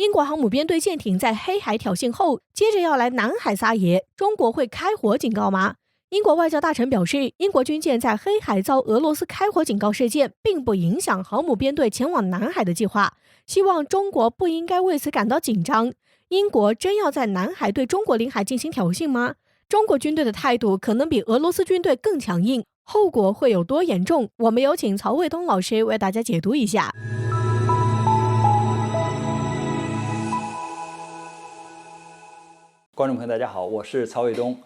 英国航母编队舰艇在黑海挑衅后，接着要来南海撒野，中国会开火警告吗？英国外交大臣表示，英国军舰在黑海遭俄罗斯开火警告事件，并不影响航母编队前往南海的计划，希望中国不应该为此感到紧张。英国真要在南海对中国领海进行挑衅吗？中国军队的态度可能比俄罗斯军队更强硬，后果会有多严重？我们有请曹卫东老师为大家解读一下。观众朋友，大家好，我是曹卫东。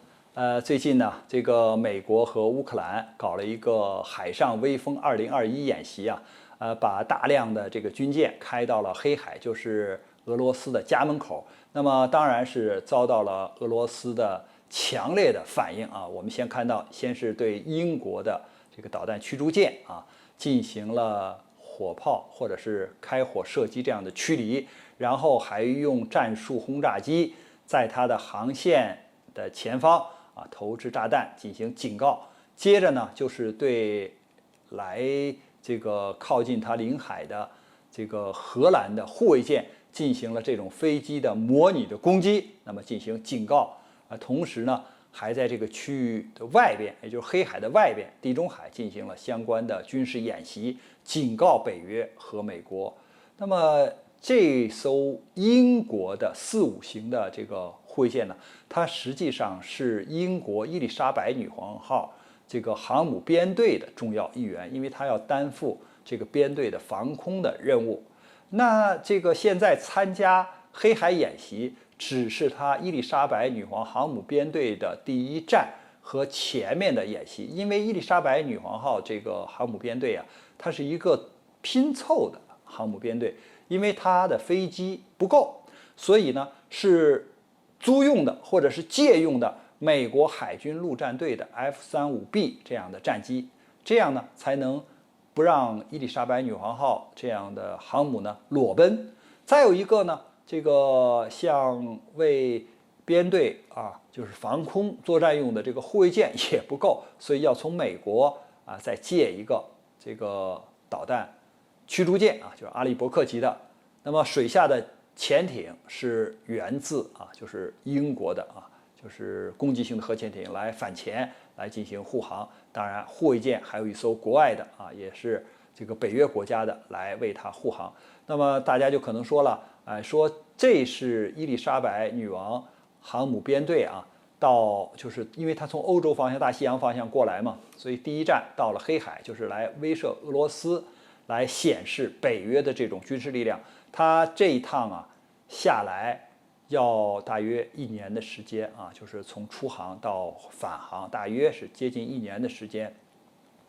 最近呢，这个美国和乌克兰搞了一个海上威风2021演习啊，把大量的这个军舰开到了黑海，就是俄罗斯的家门口。那么当然是遭到了俄罗斯的强烈的反应啊。我们先是对英国的这个导弹驱逐舰啊进行了火炮或者是开火射击这样的驱离，然后还用战术轰炸机在它的航线的前方投掷炸弹进行警告。接着呢，就是对来这个靠近它领海的这个荷兰的护卫舰进行了这种飞机的模拟的攻击，那么进行警告。同时呢，还在这个区域的外边，也就是黑海的外边，地中海进行了相关的军事演习，警告北约和美国。那么这艘英国的4-5型的这个护卫舰呢，它实际上是英国伊丽莎白女皇号这个航母编队的重要一员，因为它要担负这个编队的防空的任务。那这个现在参加黑海演习，只是它伊丽莎白女皇航母编队的第一站和前面的演习，因为伊丽莎白女皇号这个航母编队啊，它是一个拼凑的航母编队。因为它的飞机不够，所以呢是租用的或者是借用的美国海军陆战队的 F-35B 这样的战机，这样呢才能不让伊丽莎白女皇号这样的航母呢裸奔。再有一个呢，这个像为编队就是防空作战用的这个护卫舰也不够，所以要从美国再借一个这个导弹驱逐舰就是阿利伯克级的。那么水下的潜艇是源自就是英国的就是攻击性的核潜艇来反潜来进行护航。当然护卫舰还有一艘国外的也是这个北约国家的来为它护航。那么大家就可能说了，说这是伊丽莎白女王航母编队到就是因为它从欧洲方向大西洋方向过来嘛，所以第一站到了黑海，就是来威慑俄罗斯，来显示北约的这种军事力量。它这一趟下来要大约1年的时间就是从出航到返航大约是接近1年的时间。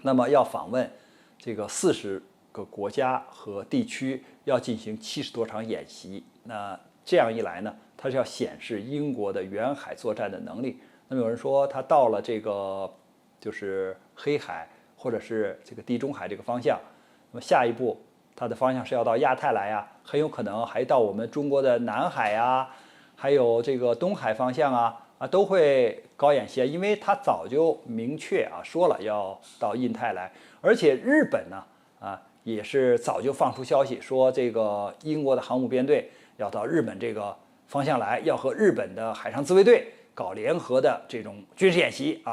那么要访问这个40个国家和地区，要进行70多场演习。那这样一来呢，它是要显示英国的远海作战的能力。那么有人说，它到了这个就是黑海或者是这个地中海这个方向，那么下一步它的方向是要到亚太来很有可能还到我们中国的南海还有这个东海方向都会搞演习，因为它早就明确说了要到印太来。而且日本呢也是早就放出消息说，这个英国的航母编队要到日本这个方向来，要和日本的海上自卫队搞联合的这种军事演习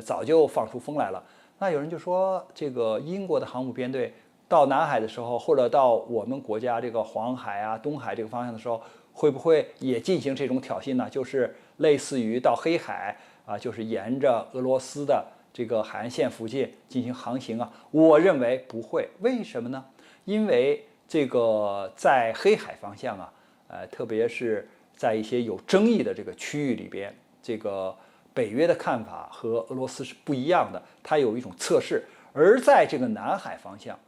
早就放出风来了。那有人就说，这个英国的航母编队到南海的时候，或者到我们国家这个黄海东海这个方向的时候，会不会也进行这种挑衅呢？就是类似于到黑海就是沿着俄罗斯的这个海岸线附近进行航行我认为不会。为什么呢？因为这个在黑海方向特别是在一些有争议的这个区域里边，这个北约的看法和俄罗斯是不一样的，它有一种测试。而在这个南海方向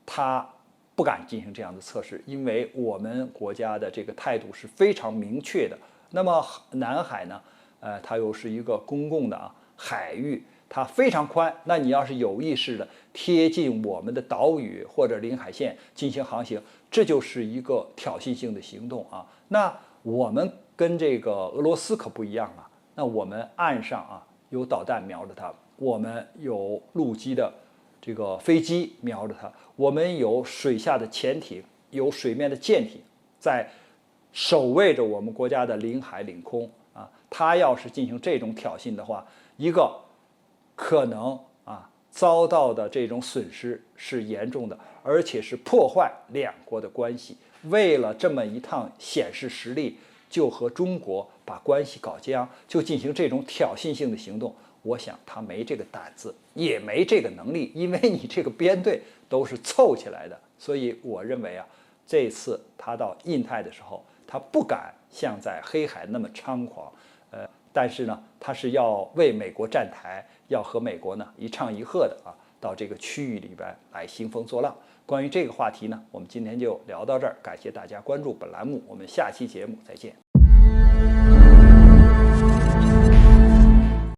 他不敢进行这样的测试，因为我们国家的这个态度是非常明确的。那么南海呢，它又是一个公共的海域，它非常宽。那你要是有意识的贴近我们的岛屿或者领海线进行航行，这就是一个挑衅性的行动那我们跟这个俄罗斯可不一样那我们岸上有导弹瞄着它，我们有陆基的这个飞机瞄着它，我们有水下的潜艇，有水面的舰艇在守卫着我们国家的领海领空啊，他要是进行这种挑衅的话，一个可能遭到的这种损失是严重的，而且是破坏两国的关系。为了这么一趟显示实力，就和中国把关系搞僵，就进行这种挑衅性的行动，我想他没这个胆子，也没这个能力，因为你这个编队都是凑起来的。所以我认为这次他到印太的时候，他不敢像在黑海那么猖狂，但是呢，他是要为美国站台，要和美国呢一唱一和的到这个区域里边来兴风作浪。关于这个话题呢，我们今天就聊到这儿，感谢大家关注本栏目，我们下期节目再见。